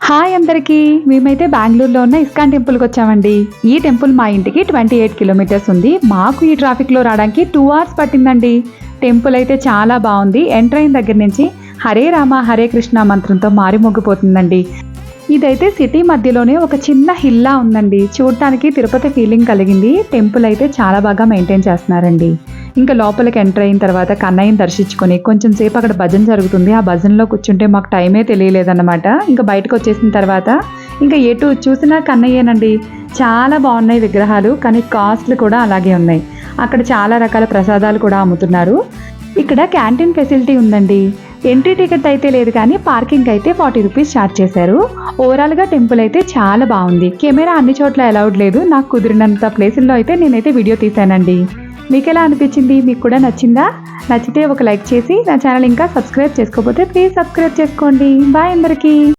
Hi అందరికీ. మేమైతే బెంగుళూరులో ఉన్న ఇస్కాన్ టెంపుల్కి వచ్చామండి. ఈ టెంపుల్ మా ఇంటికి 28 కిలోమీటర్స్ ఉంది. మాకు ఈ ట్రాఫిక్లో రావడానికి 2 hours పట్టిందండి. టెంపుల్ అయితే చాలా బాగుంది. ఎంటర్ అయిన దగ్గర నుంచి హరే రామ హరే కృష్ణ మంత్రంతో మారిమోగిపోతుందండి. ఇదైతే సిటీ మధ్యలోనే ఒక చిన్న హిల్లా ఉందండి. చూడటానికి తిరుపతి ఫీలింగ్ కలిగింది. టెంపుల్ అయితే చాలా బాగా మెయింటైన్ చేస్తున్నారండి. ఇంకా లోపలికి ఎంటర్ అయిన తర్వాత కన్నయ్యని దర్శించుకొని కొంచెం సేపు అక్కడ భజన జరుగుతుంది. ఆ భజనలో కూర్చుంటే మాకు టైమే తెలియలేదన్నమాట. ఇంకా బయటకు వచ్చేసిన తర్వాత ఇంకా ఎటు చూసినా కన్నయ్యేనండి. చాలా బాగున్నాయి విగ్రహాలు, కానీ కాస్ట్లు కూడా అలాగే ఉన్నాయి. అక్కడ చాలా రకాల ప్రసాదాలు కూడా అమ్ముతున్నారు. ఇక్కడ క్యాంటీన్ ఫెసిలిటీ ఉందండి. ఎంట్రీ టికెట్ అయితే లేదు, కానీ పార్కింగ్ అయితే 40 రూపీస్ ఛార్జ్ చేశారు. ఓవరాల్గా టెంపుల్ అయితే చాలా బాగుంది. కెమెరా అన్ని చోట్ల అలౌడ్ లేదు. నాకు కుదిరినంత ప్లేసుల్లో అయితే నేనైతే వీడియో తీశానండి. మీకు ఎలా అనిపించింది? మీకు కూడా నచ్చిందా? నచ్చితే ఒక లైక్ చేసి నా ఛానల్ ఇంకా సబ్స్క్రైబ్ చేసుకోకపోతే ప్లీజ్ సబ్స్క్రైబ్ చేసుకోండి. బాయ్ అందరికీ.